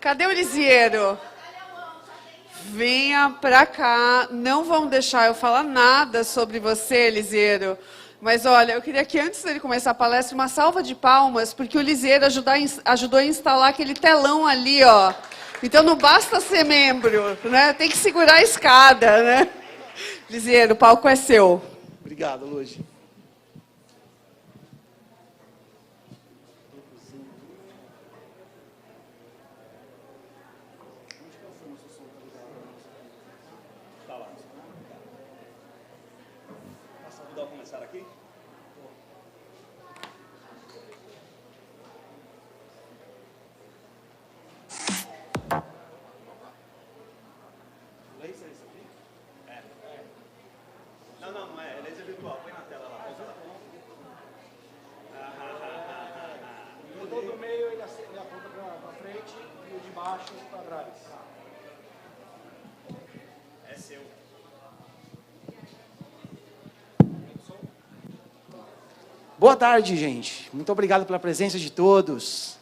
Cadê o Lisieiro? Venha pra cá. Não vão deixar eu falar nada sobre você, Lisieiro. Mas olha, eu queria que antes dele começar a palestra, uma salva de palmas, porque o Lisieiro ajudou a instalar aquele telão ali, ó. Então não basta ser membro, né? Tem que segurar a escada, né? Lisieiro, o palco é seu. Obrigado, Luigi. Posso ajudar a começar aqui? Laser isso aqui? É. Não é. É laser virtual. Põe na tela lá. O do meio ele aponta para frente e o de baixo para trás. É seu. Boa tarde, gente. Muito obrigado pela presença de todos.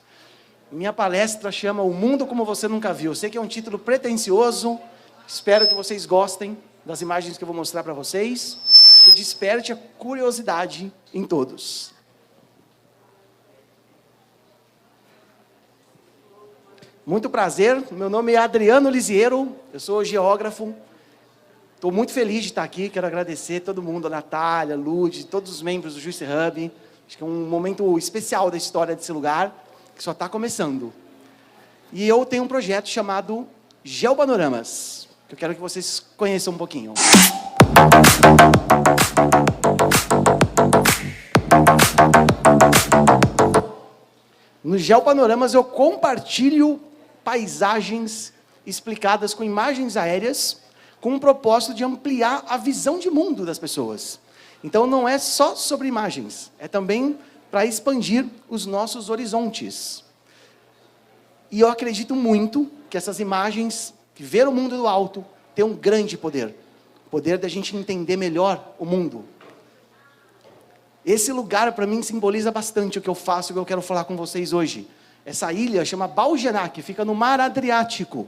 Minha palestra chama O Mundo Como Você Nunca Viu. Eu sei que é um título pretensioso. Espero que vocês gostem das imagens que eu vou mostrar para vocês. E desperte a curiosidade em todos. Muito prazer. Meu nome é Adriano Lisieiro. Eu sou geógrafo. Estou muito feliz de estar aqui, quero agradecer todo mundo, a Natália, a Lud, todos os membros do Juice Hub. Acho que é um momento especial da história desse lugar, que só está começando. E eu tenho um projeto chamado Geopanoramas, que eu quero que vocês conheçam um pouquinho. No Geopanoramas eu compartilho paisagens explicadas com imagens aéreas, com o propósito de ampliar a visão de mundo das pessoas. Então não é só sobre imagens, é também para expandir os nossos horizontes. E eu acredito muito que essas imagens, que ver o mundo do alto, têm um grande poder. O poder da gente entender melhor o mundo. Esse lugar, para mim, simboliza bastante o que eu faço e o que eu quero falar com vocês hoje. Essa ilha chama Balgenac, fica no Mar Adriático.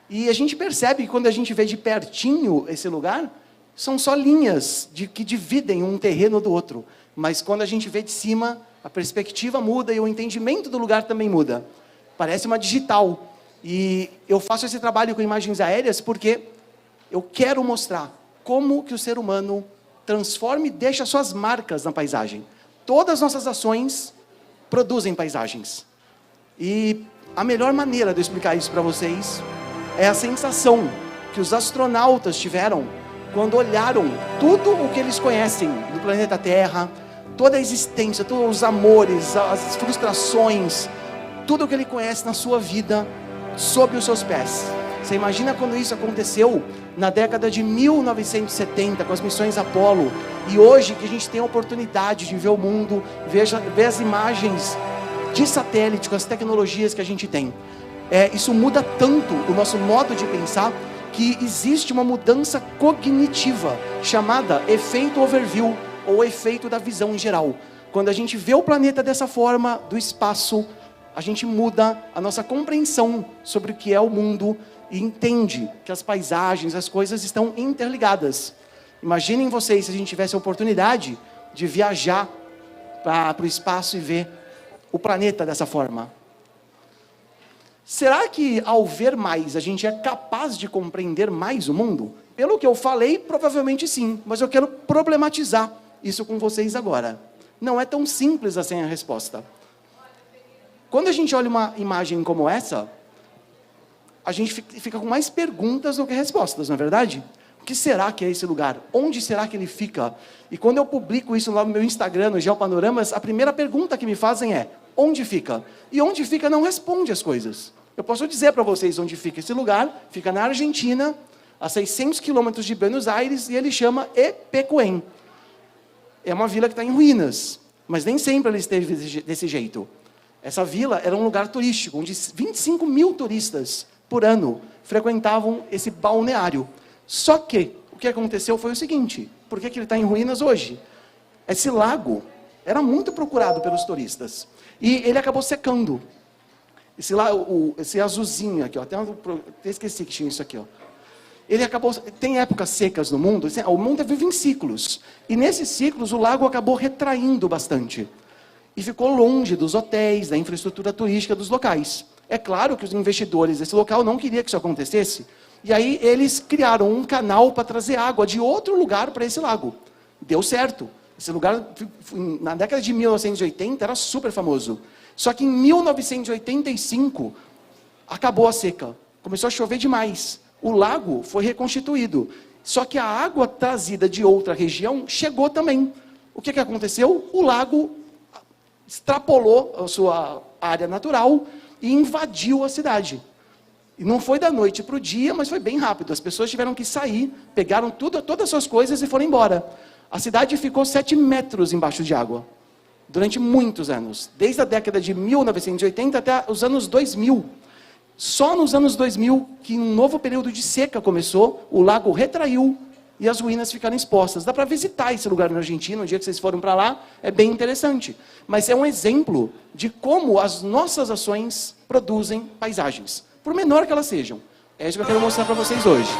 E a gente percebe que quando a gente vê de pertinho esse lugar, são só linhas que dividem um terreno do outro. Mas quando a gente vê de cima, a perspectiva muda e o entendimento do lugar também muda. Parece uma digital. E eu faço esse trabalho com imagens aéreas porque eu quero mostrar como que o ser humano transforma e deixa suas marcas na paisagem. Todas as nossas ações produzem paisagens. E a melhor maneira de eu explicar isso para vocês é a sensação que os astronautas tiveram quando olharam tudo o que eles conhecem do planeta Terra, toda a existência, todos os amores, as frustrações, tudo o que ele conhece na sua vida, sob os seus pés. Você imagina quando isso aconteceu na década de 1970, com as missões Apollo, e hoje que a gente tem a oportunidade de ver o mundo, ver as imagens de satélite, com as tecnologias que a gente tem. Isso muda tanto o nosso modo de pensar, que existe uma mudança cognitiva, chamada efeito overview, ou efeito da visão em geral. Quando a gente vê o planeta dessa forma, do espaço, a gente muda a nossa compreensão sobre o que é o mundo, e entende que as paisagens, as coisas estão interligadas. Imaginem vocês se a gente tivesse a oportunidade de viajar para o espaço e ver o planeta dessa forma. Será que ao ver mais, a gente é capaz de compreender mais o mundo? Pelo que eu falei, provavelmente sim, mas eu quero problematizar isso com vocês agora. Não é tão simples assim a resposta. Quando a gente olha uma imagem como essa, a gente fica com mais perguntas do que respostas, não é verdade? O que será que é esse lugar? Onde será que ele fica? E quando eu publico isso lá no meu Instagram, no Geopanoramas, a primeira pergunta que me fazem é: onde fica? E onde fica não responde as coisas. Eu posso dizer para vocês onde fica esse lugar. Fica na Argentina, a 600 quilômetros de Buenos Aires, e ele chama Epecuén. É uma vila que está em ruínas, mas nem sempre ela esteve desse jeito. Essa vila era um lugar turístico, onde 25 mil turistas por ano frequentavam esse balneário. Só que o que aconteceu foi o seguinte: por que ele está em ruínas hoje? Esse lago era muito procurado pelos turistas e ele acabou secando. esse azulzinho aqui, ó, até esqueci que tinha isso aqui, ó. Ele acabou, tem épocas secas no mundo, o mundo vive em ciclos. E nesses ciclos o lago acabou retraindo bastante. E ficou longe dos hotéis, da infraestrutura turística dos locais. É claro que os investidores desse local não queriam que isso acontecesse. E aí eles criaram um canal para trazer água de outro lugar para esse lago. Deu certo. Esse lugar, na década de 1980, era super famoso. Só que em 1985, acabou a seca. Começou a chover demais. O lago foi reconstituído. Só que a água trazida de outra região chegou também. O que aconteceu? O lago extrapolou a sua área natural e invadiu a cidade. E não foi da noite para o dia, mas foi bem rápido. As pessoas tiveram que sair, pegaram todas as suas coisas e foram embora. A cidade ficou 7 metros embaixo de água, durante muitos anos. Desde a década de 1980 até os anos 2000. Só nos anos 2000, que um novo período de seca começou, o lago retraiu e as ruínas ficaram expostas. Dá para visitar esse lugar na Argentina, um dia que vocês foram para lá, é bem interessante. Mas é um exemplo de como as nossas ações produzem paisagens, por menor que elas sejam. É isso que eu quero mostrar para vocês hoje.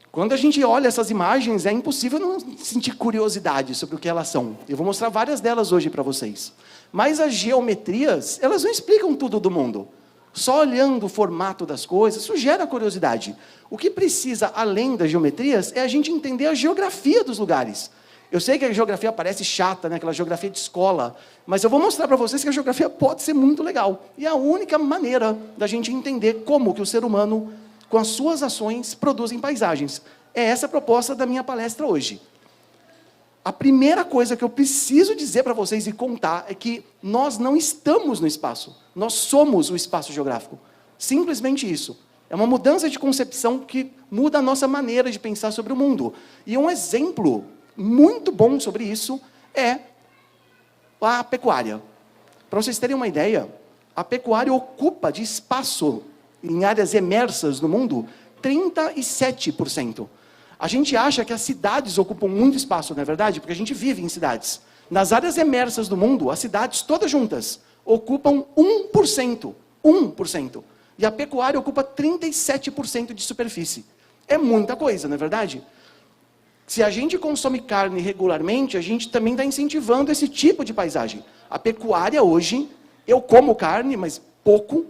Quando a gente olha essas imagens, é impossível não sentir curiosidade sobre o que elas são. Eu vou mostrar várias delas hoje para vocês. Mas as geometrias, elas não explicam tudo do mundo. Só olhando o formato das coisas, isso gera curiosidade. O que precisa, além das geometrias, é a gente entender a geografia dos lugares. Eu sei que a geografia parece chata, né? Aquela geografia de escola, mas eu vou mostrar para vocês que a geografia pode ser muito legal. E é a única maneira da gente entender como que o ser humano, com as suas ações, produzem paisagens. É essa a proposta da minha palestra hoje. A primeira coisa que eu preciso dizer para vocês e contar é que nós não estamos no espaço. Nós somos o espaço geográfico. Simplesmente isso. É uma mudança de concepção que muda a nossa maneira de pensar sobre o mundo. E um exemplo muito bom sobre isso é a pecuária. Para vocês terem uma ideia, a pecuária ocupa de espaço em áreas emersas no mundo, 37%. A gente acha que as cidades ocupam muito espaço, não é verdade? Porque a gente vive em cidades. Nas áreas emersas do mundo, as cidades todas juntas ocupam 1%. 1%. E a pecuária ocupa 37% de superfície. É muita coisa, não é verdade? Se a gente consome carne regularmente, a gente também está incentivando esse tipo de paisagem. A pecuária hoje, eu como carne, mas pouco.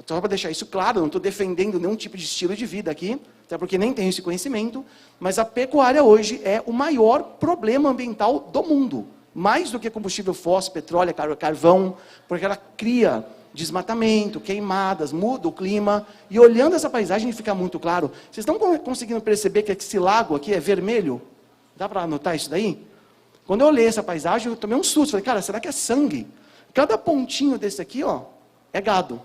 Só para deixar isso claro, não estou defendendo nenhum tipo de estilo de vida aqui, até porque nem tenho esse conhecimento, mas a pecuária hoje é o maior problema ambiental do mundo. Mais do que combustível fóssil, petróleo, carvão, porque ela cria desmatamento, queimadas, muda o clima. E olhando essa paisagem fica muito claro. Vocês estão conseguindo perceber que esse lago aqui é vermelho? Dá para anotar isso daí? Quando eu olhei essa paisagem, eu tomei um susto. Falei, cara, será que é sangue? Cada pontinho desse aqui, ó, é gado.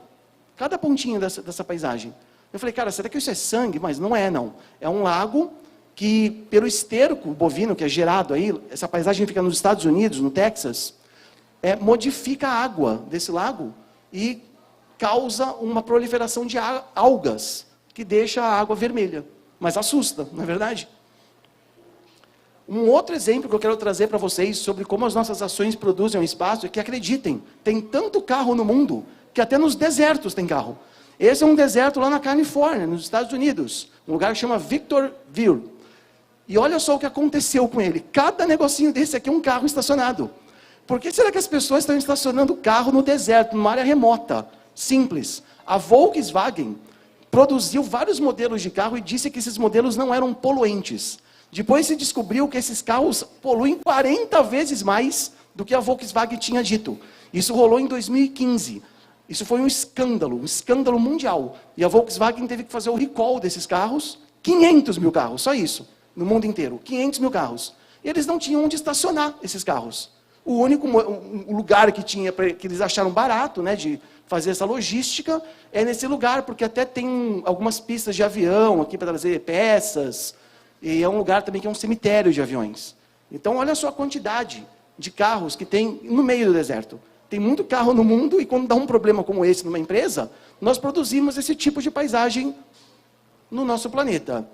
Cada pontinho dessa paisagem. Eu falei, cara, será que isso é sangue? Mas não é, não. É um lago que, pelo esterco bovino que é gerado aí, essa paisagem fica nos Estados Unidos, no Texas, modifica a água desse lago e causa uma proliferação de algas, que deixa a água vermelha. Mas assusta, não é verdade? Um outro exemplo que eu quero trazer para vocês sobre como as nossas ações produzem um espaço é que, acreditem, tem tanto carro no mundo que até nos desertos tem carro. Esse é um deserto lá na Califórnia, nos Estados Unidos. Um lugar que chama Victorville. E olha só o que aconteceu com ele. Cada negocinho desse aqui é um carro estacionado. Por que será que as pessoas estão estacionando o carro no deserto, numa área remota? Simples. A Volkswagen produziu vários modelos de carro e disse que esses modelos não eram poluentes. Depois se descobriu que esses carros poluem 40 vezes mais do que a Volkswagen tinha dito. Isso rolou em 2015. Isso foi um escândalo mundial. E a Volkswagen teve que fazer o recall desses carros, 500 mil carros, só isso, no mundo inteiro, 500 mil carros. E eles não tinham onde estacionar esses carros. O único lugar que tinha, que eles acharam barato, né, de fazer essa logística, é nesse lugar, porque até tem algumas pistas de avião aqui para trazer peças, e é um lugar também que é um cemitério de aviões. Então, olha só a quantidade de carros que tem no meio do deserto. Tem muito carro no mundo, e quando dá um problema como esse numa empresa, nós produzimos esse tipo de paisagem no nosso planeta.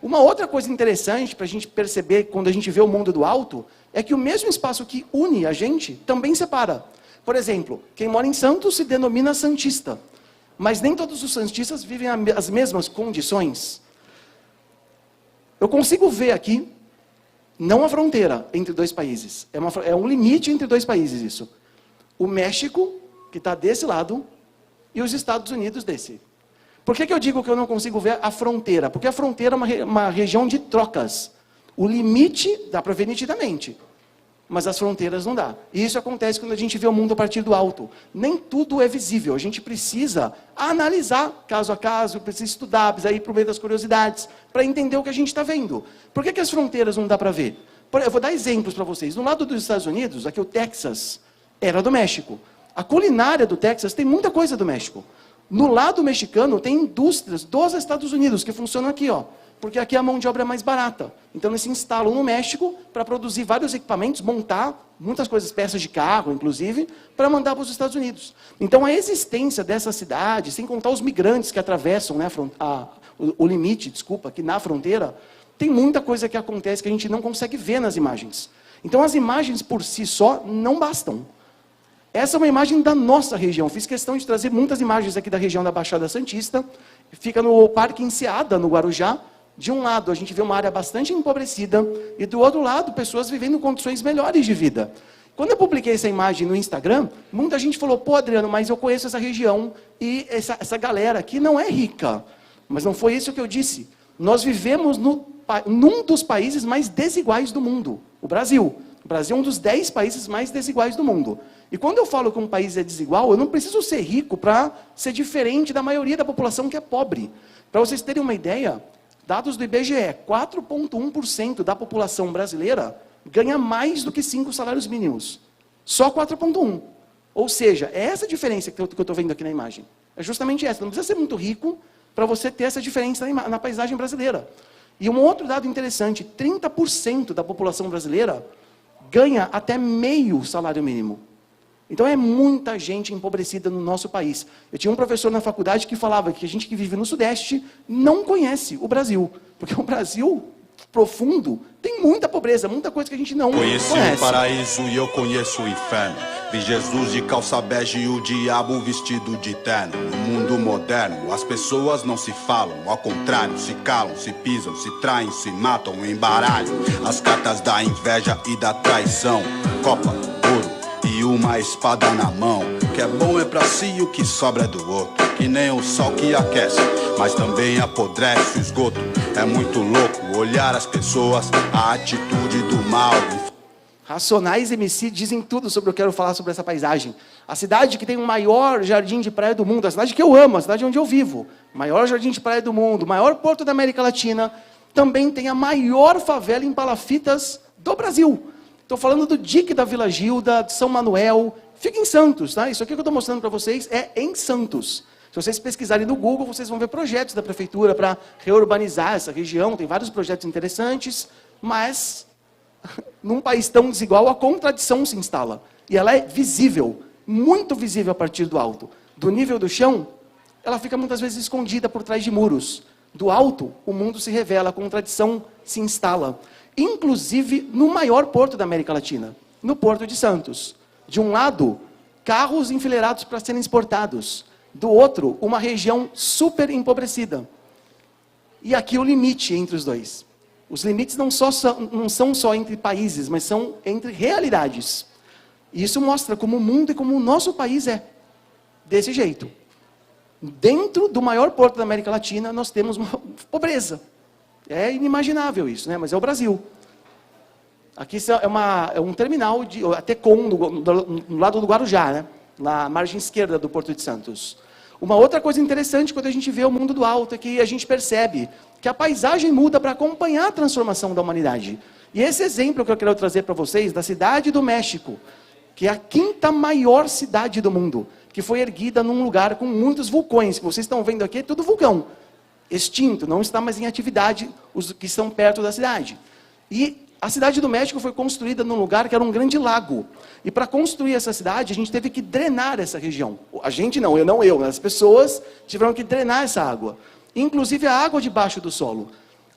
Uma outra coisa interessante para a gente perceber quando a gente vê o mundo do alto é que o mesmo espaço que une a gente também separa. Por exemplo, quem mora em Santos se denomina santista, mas nem todos os santistas vivem as mesmas condições. Eu consigo ver aqui, não a fronteira entre dois países, é um limite entre dois países isso. O México, que está desse lado, e os Estados Unidos desse. Por que eu digo que eu não consigo ver a fronteira? Porque a fronteira é uma região de trocas. O limite dá para ver nitidamente, mas as fronteiras não dá. E isso acontece quando a gente vê o mundo a partir do alto. Nem tudo é visível, a gente precisa analisar caso a caso, precisa estudar, precisa ir para o meio das curiosidades, para entender o que a gente está vendo. Por que as fronteiras não dá para ver? Eu vou dar exemplos para vocês. No lado dos Estados Unidos, aqui o Texas era do México. A culinária do Texas tem muita coisa do México. No lado mexicano, tem indústrias dos Estados Unidos que funcionam aqui, ó, porque aqui a mão de obra é mais barata. Então, eles se instalam no México para produzir vários equipamentos, montar muitas coisas, peças de carro, inclusive, para mandar para os Estados Unidos. Então, a existência dessa cidade, sem contar os migrantes que atravessam, né, o limite, aqui na fronteira, tem muita coisa que acontece que a gente não consegue ver nas imagens. Então, as imagens por si só não bastam. Essa é uma imagem da nossa região. Fiz questão de trazer muitas imagens aqui da região da Baixada Santista. Fica no Parque Enseada, no Guarujá. De um lado, a gente vê uma área bastante empobrecida, e do outro lado, pessoas vivendo condições melhores de vida. Quando eu publiquei essa imagem no Instagram, muita gente falou, pô, Adriano, mas eu conheço essa região, e essa galera aqui não é rica. Mas não foi isso que eu disse. Nós vivemos num dos países mais desiguais do mundo, o Brasil. O Brasil é um dos 10 países mais desiguais do mundo. E quando eu falo que um país é desigual, eu não preciso ser rico para ser diferente da maioria da população que é pobre. Para vocês terem uma ideia, dados do IBGE, 4,1% da população brasileira ganha mais do que 5 salários mínimos. Só 4,1%. Ou seja, é essa diferença que eu estou vendo aqui na imagem. É justamente essa. Não precisa ser muito rico para você ter essa diferença na paisagem brasileira. E um outro dado interessante, 30% da população brasileira ganha até meio salário mínimo. Então é muita gente empobrecida no nosso país. Eu tinha um professor na faculdade que falava que a gente que vive no Sudeste não conhece o Brasil. Porque o Brasil profundo tem muita pobreza, muita coisa que a gente não conhece. Conheci o paraíso e eu conheço o inferno. Vi Jesus de calça bege e o diabo vestido de terno. No mundo moderno, as pessoas não se falam. Ao contrário, se calam, se pisam, se traem, se matam, embaralham. As cartas da inveja e da traição. Copa, ouro e uma espada na mão. O que é bom é pra si e o que sobra é do outro. Que nem o sol que aquece, mas também apodrece o esgoto. É muito louco olhar as pessoas, a atitude do mal. Racionais MC dizem tudo sobre o que eu quero falar sobre essa paisagem. A cidade que tem o maior jardim de praia do mundo, a cidade que eu amo, a cidade onde eu vivo, maior jardim de praia do mundo, maior porto da América Latina, também tem a maior favela em palafitas do Brasil. Estou falando do Dique da Vila Gilda, de São Manuel, fica em Santos, tá? Isso aqui que eu estou mostrando para vocês é em Santos. Se vocês pesquisarem no Google, vocês vão ver projetos da prefeitura para reurbanizar essa região, tem vários projetos interessantes, mas num país tão desigual, a contradição se instala. E ela é visível, muito visível a partir do alto. Do nível do chão, ela fica muitas vezes escondida por trás de muros. Do alto, o mundo se revela, a contradição se instala. Inclusive no maior porto da América Latina, no Porto de Santos. De um lado, carros enfileirados para serem exportados. Do outro, uma região super empobrecida. E aqui o limite entre os dois. Os limites não são só entre países, mas são entre realidades. E isso mostra como o mundo e como o nosso país é. Desse jeito. Dentro do maior porto da América Latina, nós temos uma pobreza. É inimaginável isso, né? Mas é o Brasil. Aqui é um terminal de Tecon, no lado do Guarujá, né? Na margem esquerda do Porto de Santos. Uma outra coisa interessante quando a gente vê o mundo do alto é que a gente percebe que a paisagem muda para acompanhar a transformação da humanidade. E esse exemplo que eu quero trazer para vocês, da cidade do México, que é a 5ª maior cidade do mundo, que foi erguida num lugar com muitos vulcões, que vocês estão vendo aqui, é tudo vulcão. Extinto, não está mais em atividade os que estão perto da cidade. E a cidade do México foi construída num lugar que era um grande lago. E para construir essa cidade, a gente teve que drenar essa região. A gente não, as pessoas tiveram que drenar essa água. inclusive a água debaixo do solo.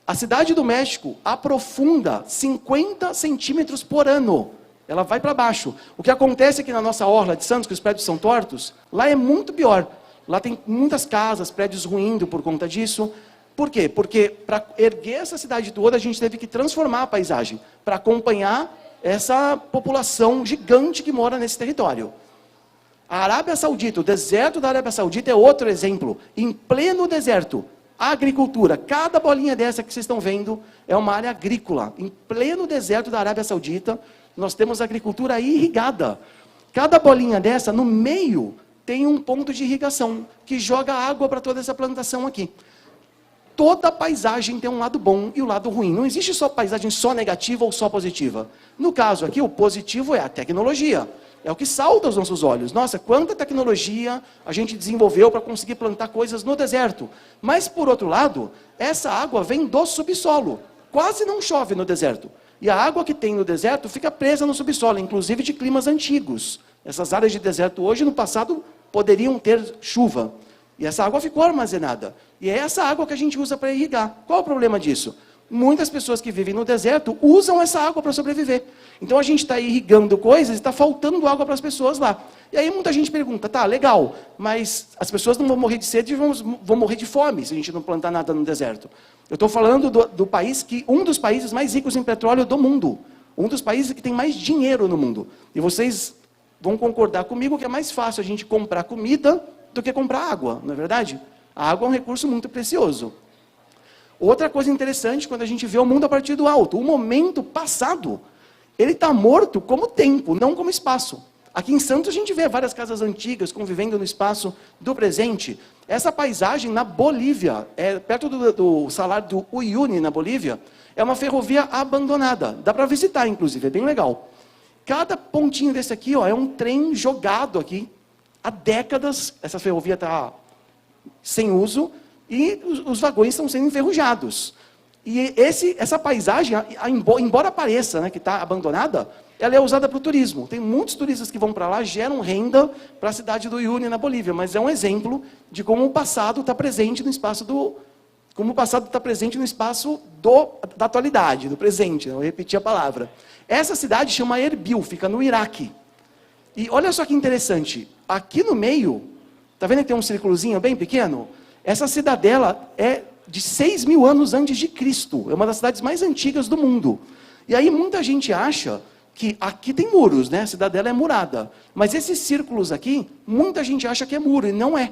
A cidade do México aprofunda 50 centímetros por ano. Ela vai para baixo. O que acontece aqui na nossa orla de Santos, que os prédios são tortos, lá é muito pior. Lá tem muitas casas, prédios ruindo por conta disso. Por quê? Porque para erguer essa cidade toda, a gente teve que transformar a paisagem, para acompanhar essa população gigante que mora nesse território. A Arábia Saudita, o deserto da Arábia Saudita é outro exemplo. Em pleno deserto, a agricultura, cada bolinha dessa que vocês estão vendo é uma área agrícola. Em pleno deserto da Arábia Saudita, nós temos agricultura irrigada. Cada bolinha dessa, no meio, tem um ponto de irrigação, que joga água para toda essa plantação aqui. Toda paisagem tem um lado bom e o lado ruim. Não existe só paisagem só negativa ou só positiva. No caso aqui, o positivo é a tecnologia. É o que salta aos nossos olhos. Nossa, quanta tecnologia a gente desenvolveu para conseguir plantar coisas no deserto. Mas, por outro lado, essa água vem do subsolo. Quase não chove no deserto. E a água que tem no deserto fica presa no subsolo, inclusive de climas antigos. Essas áreas de deserto hoje, no passado, poderiam ter chuva. E essa água ficou armazenada. E é essa água que a gente usa para irrigar. Qual o problema disso? Muitas pessoas que vivem no deserto usam essa água para sobreviver. Então a gente está irrigando coisas e está faltando água para as pessoas lá. E aí muita gente pergunta, tá, legal, mas as pessoas não vão morrer de sede, vão morrer de fome se a gente não plantar nada no deserto. Eu estou falando do país um dos países mais ricos em petróleo do mundo. Um dos países que tem mais dinheiro no mundo. E vocês vão concordar comigo que é mais fácil a gente comprar comida do que comprar água, não é verdade? A água é um recurso muito precioso. Outra coisa interessante, quando a gente vê o mundo a partir do alto, o momento passado, ele está morto como tempo, não como espaço. Aqui em Santos a gente vê várias casas antigas convivendo no espaço do presente. Essa paisagem na Bolívia, perto do salar do Uyuni, na Bolívia, é uma ferrovia abandonada. Dá para visitar, inclusive, é bem legal. Cada pontinho desse aqui é um trem jogado aqui. Há décadas, essa ferrovia está sem uso e os vagões estão sendo enferrujados. E essa paisagem, embora pareça que está abandonada, ela é usada para o turismo. Tem muitos turistas que vão para lá, geram renda para a cidade do Uyuni, na Bolívia. Mas é um exemplo de como o passado está presente no espaço da atualidade, do presente. Eu repeti a palavra. Essa cidade chama Erbil, fica no Iraque. E olha só que interessante. Aqui no meio, está vendo que tem um círculozinho bem pequeno? Essa cidadela é de 6.000 anos antes de Cristo. É uma das cidades mais antigas do mundo. E aí muita gente acha que aqui tem muros, né? A cidadela é murada. Mas esses círculos aqui, muita gente acha que é muro, e não é.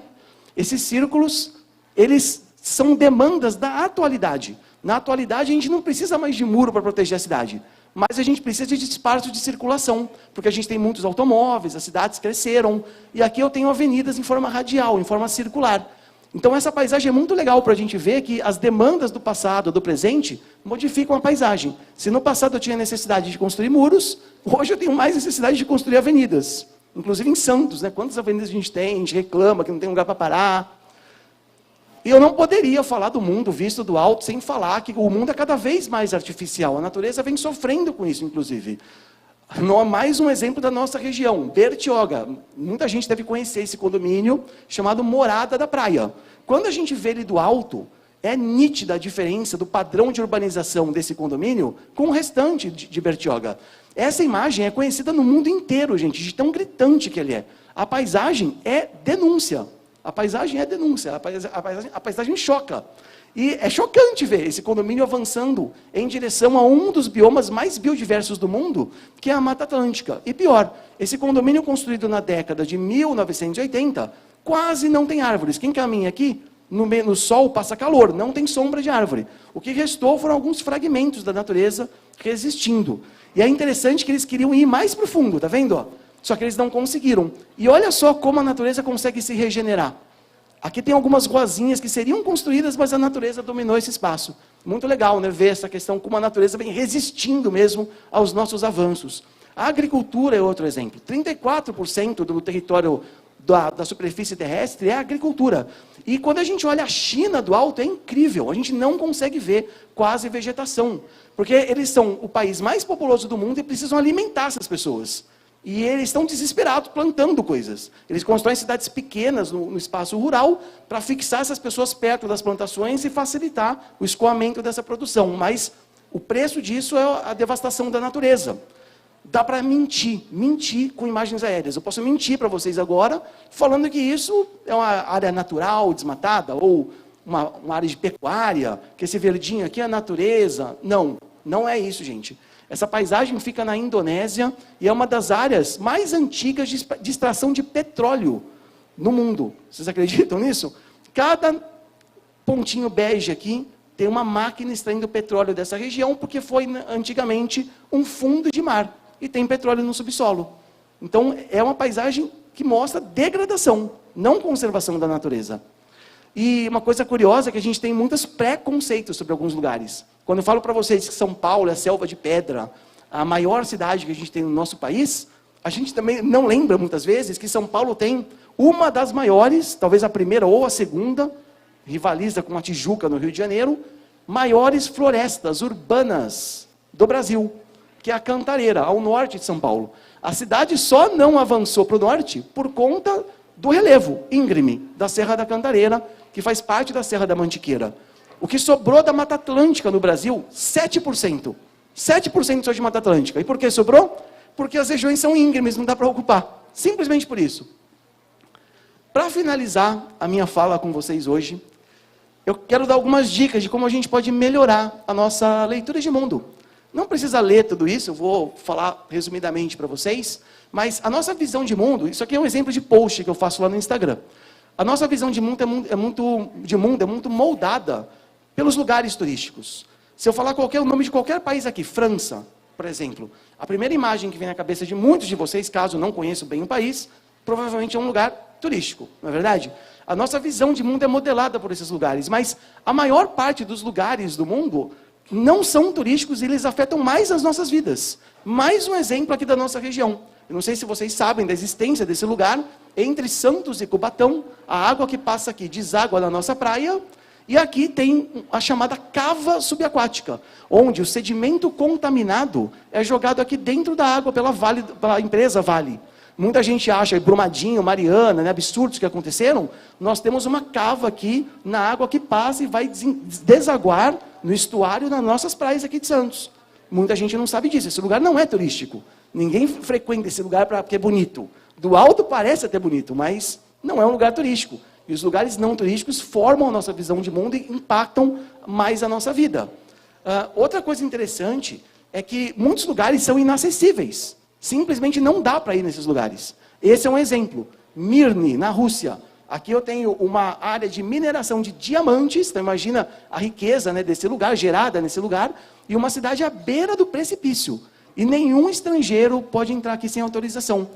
Esses círculos, eles são demandas da atualidade. Na atualidade, a gente não precisa mais de muro para proteger a cidade. Mas a gente precisa de espaço de circulação, porque a gente tem muitos automóveis, as cidades cresceram. E aqui eu tenho avenidas em forma radial, em forma circular. Então essa paisagem é muito legal para a gente ver que as demandas do passado, do presente, modificam a paisagem. Se no passado eu tinha necessidade de construir muros, hoje eu tenho mais necessidade de construir avenidas. Inclusive em Santos, né? Quantas avenidas a gente reclama que não tem lugar para parar. E eu não poderia falar do mundo visto do alto sem falar que o mundo é cada vez mais artificial. A natureza vem sofrendo com isso, inclusive. Mais um exemplo da nossa região, Bertioga. Muita gente deve conhecer esse condomínio chamado Morada da Praia. Quando a gente vê ele do alto, é nítida a diferença do padrão de urbanização desse condomínio com o restante de Bertioga. Essa imagem é conhecida no mundo inteiro, gente, de tão gritante que ele é. A paisagem é denúncia. A paisagem é denúncia, a paisagem choca. E é chocante ver esse condomínio avançando em direção a um dos biomas mais biodiversos do mundo, que é a Mata Atlântica. E pior, esse condomínio construído na década de 1980, quase não tem árvores. Quem caminha aqui, no sol passa calor, não tem sombra de árvore. O que restou foram alguns fragmentos da natureza resistindo. E é interessante que eles queriam ir mais profundo, tá vendo? Só que eles não conseguiram. E olha só como a natureza consegue se regenerar. Aqui tem algumas ruazinhas que seriam construídas, mas a natureza dominou esse espaço. Muito legal, né? Ver essa questão, como a natureza vem resistindo mesmo aos nossos avanços. A agricultura é outro exemplo. 34% do território da superfície terrestre é agricultura. E quando a gente olha a China do alto, é incrível. A gente não consegue ver quase vegetação. Porque eles são o país mais populoso do mundo e precisam alimentar essas pessoas. E eles estão desesperados plantando coisas. Eles constroem cidades pequenas no espaço rural para fixar essas pessoas perto das plantações e facilitar o escoamento dessa produção. Mas o preço disso é a devastação da natureza. Dá para mentir com imagens aéreas. Eu posso mentir para vocês agora, falando que isso é uma área natural, desmatada, ou uma área de pecuária, que esse verdinho aqui é natureza. Não é isso, gente. Essa paisagem fica na Indonésia e é uma das áreas mais antigas de extração de petróleo no mundo. Vocês acreditam nisso? Cada pontinho bege aqui tem uma máquina extraindo petróleo dessa região, porque foi antigamente um fundo de mar e tem petróleo no subsolo. Então, é uma paisagem que mostra degradação, não conservação da natureza. E uma coisa curiosa é que a gente tem muitos preconceitos sobre alguns lugares. Quando eu falo para vocês que São Paulo é a selva de pedra, a maior cidade que a gente tem no nosso país, a gente também não lembra muitas vezes que São Paulo tem uma das maiores, talvez a primeira ou a segunda, rivaliza com a Tijuca no Rio de Janeiro, maiores florestas urbanas do Brasil, que é a Cantareira, ao norte de São Paulo. A cidade só não avançou para o norte por conta do relevo íngreme da Serra da Cantareira, que faz parte da Serra da Mantiqueira. O que sobrou da Mata Atlântica no Brasil, 7%. 7% só de Mata Atlântica. E por que sobrou? Porque as regiões são íngremes, não dá para ocupar. Simplesmente por isso. Para finalizar a minha fala com vocês hoje, eu quero dar algumas dicas de como a gente pode melhorar a nossa leitura de mundo. Não precisa ler tudo isso, eu vou falar resumidamente para vocês, mas a nossa visão de mundo, isso aqui é um exemplo de post que eu faço lá no Instagram. A nossa visão de mundo é muito moldada pelos lugares turísticos. Se eu falar o nome de qualquer país aqui, França, por exemplo, a primeira imagem que vem na cabeça de muitos de vocês, caso não conheçam bem o país, provavelmente é um lugar turístico, não é verdade? A nossa visão de mundo é modelada por esses lugares, mas a maior parte dos lugares do mundo não são turísticos e eles afetam mais as nossas vidas. Mais um exemplo aqui da nossa região. Eu não sei se vocês sabem da existência desse lugar, entre Santos e Cubatão, a água que passa aqui deságua na nossa praia, e aqui tem a chamada cava subaquática, onde o sedimento contaminado é jogado aqui dentro da água pela empresa Vale. Muita gente acha, Brumadinho, Mariana, né, absurdos que aconteceram. Nós temos uma cava aqui na água que passa e vai desaguar no estuário nas nossas praias aqui de Santos. Muita gente não sabe disso. Esse lugar não é turístico. Ninguém frequenta esse lugar porque é bonito. Do alto parece até bonito, mas não é um lugar turístico. E os lugares não turísticos formam a nossa visão de mundo e impactam mais a nossa vida. Outra coisa interessante é que muitos lugares são inacessíveis. Simplesmente não dá para ir nesses lugares. Esse é um exemplo. Mirny, na Rússia. Aqui eu tenho uma área de mineração de diamantes, então imagina a riqueza, né, desse lugar, gerada nesse lugar, e uma cidade à beira do precipício. E nenhum estrangeiro pode entrar aqui sem autorização.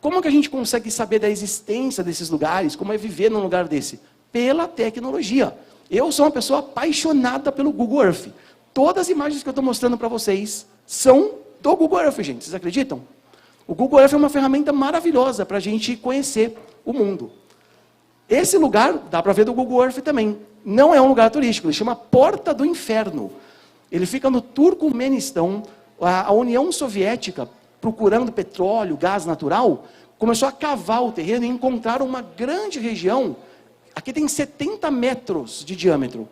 Como que a gente consegue saber da existência desses lugares? Como é viver num lugar desse? Pela tecnologia. Eu sou uma pessoa apaixonada pelo Google Earth. Todas as imagens que eu estou mostrando para vocês são do Google Earth, gente. Vocês acreditam? O Google Earth é uma ferramenta maravilhosa para a gente conhecer o mundo. Esse lugar, dá para ver do Google Earth também. Não é um lugar turístico, ele chama Porta do Inferno. Ele fica no Turcomenistão. A União Soviética, procurando petróleo, gás natural, começou a cavar o terreno e encontraram uma grande região. Aqui tem 70 metros de diâmetro.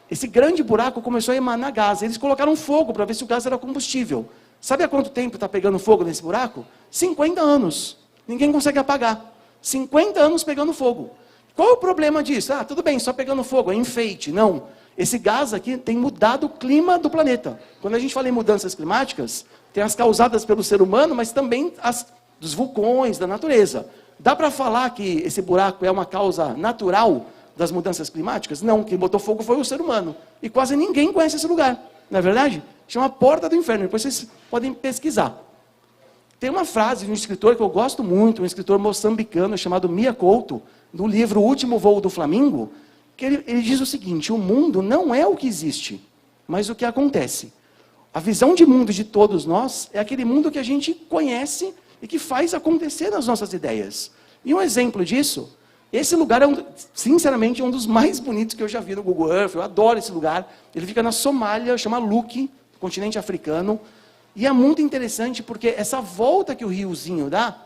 Esse grande buraco começou a emanar gás. Eles colocaram fogo para ver se o gás era combustível. Sabe há quanto tempo está pegando fogo nesse buraco? 50 anos. Ninguém consegue apagar. 50 anos pegando fogo. Qual é o problema disso? Tudo bem, só pegando fogo, é enfeite. Não. Esse gás aqui tem mudado o clima do planeta. Quando a gente fala em mudanças climáticas, tem as causadas pelo ser humano, mas também as dos vulcões, da natureza. Dá para falar que esse buraco é uma causa natural das mudanças climáticas? Não, quem botou fogo foi o ser humano. E quase ninguém conhece esse lugar. Não é verdade? Chama Porta do Inferno. Depois vocês podem pesquisar. Tem uma frase de um escritor que eu gosto muito, um escritor moçambicano chamado Mia Couto, no livro O Último Voo do Flamingo, que ele diz o seguinte: o mundo não é o que existe, mas o que acontece. A visão de mundo de todos nós é aquele mundo que a gente conhece e que faz acontecer nas nossas ideias. E um exemplo disso, esse lugar é, sinceramente, um dos mais bonitos que eu já vi no Google Earth. Eu adoro esse lugar. Ele fica na Somália, chama Luque, continente africano. E é muito interessante porque essa volta que o riozinho dá,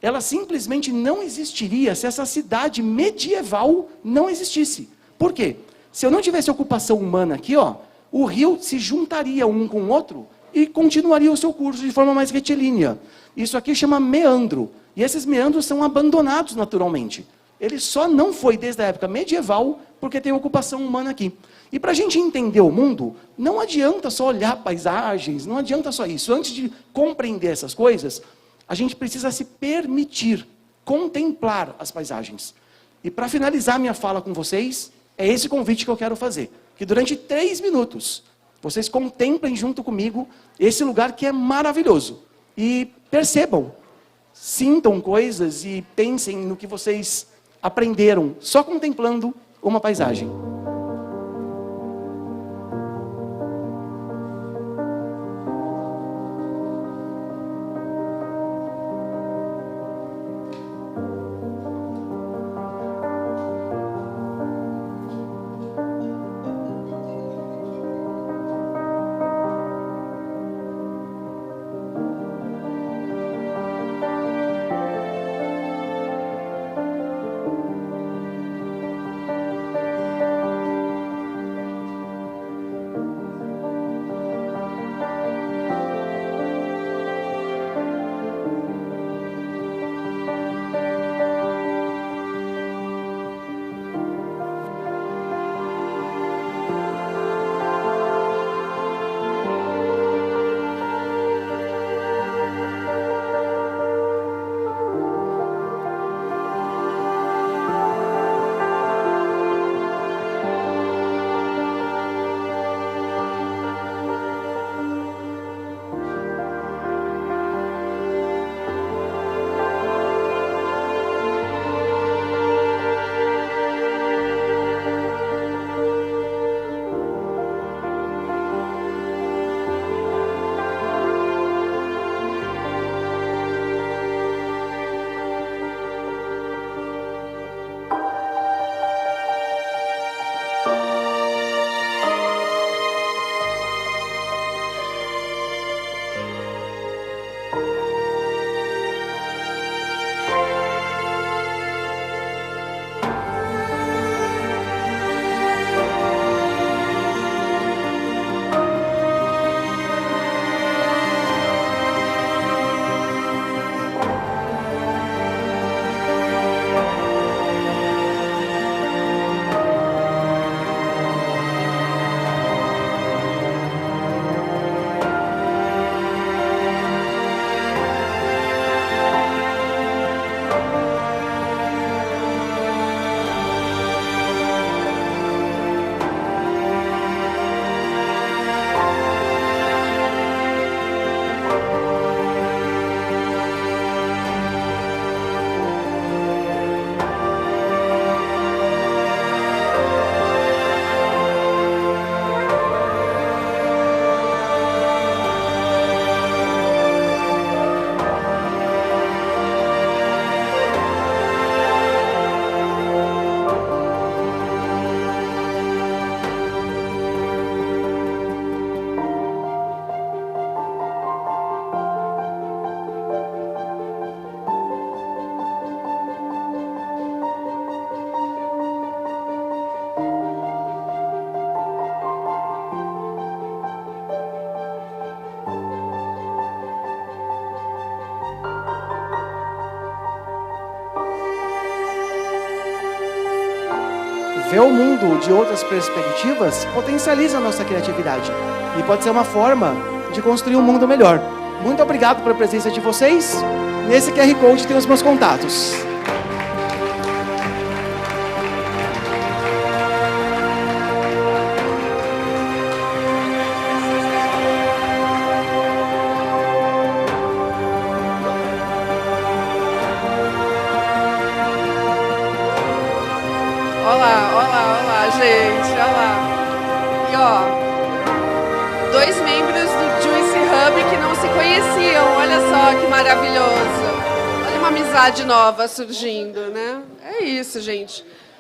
ela simplesmente não existiria se essa cidade medieval não existisse. Por quê? Se eu não tivesse ocupação humana aqui, ó, o rio se juntaria um com o outro e continuaria o seu curso de forma mais retilínea. Isso aqui chama meandro. E esses meandros são abandonados naturalmente. Ele só não foi desde a época medieval porque tem ocupação humana aqui. E para a gente entender o mundo, não adianta só olhar paisagens, não adianta só isso. Antes de compreender essas coisas, a gente precisa se permitir contemplar as paisagens. E para finalizar minha fala com vocês, é esse convite que eu quero fazer. Que durante 3 minutos, vocês contemplem junto comigo esse lugar que é maravilhoso. E percebam, sintam coisas e pensem no que vocês aprenderam só contemplando uma paisagem. Ver o mundo de outras perspectivas potencializa a nossa criatividade. E pode ser uma forma de construir um mundo melhor. Muito obrigado pela presença de vocês. Nesse QR Code tem os meus contatos. Olá, gente, olha lá. E ó, 2 membros do Juice Hub que não se conheciam, olha só que maravilhoso. Olha uma amizade nova surgindo, né? É isso, gente.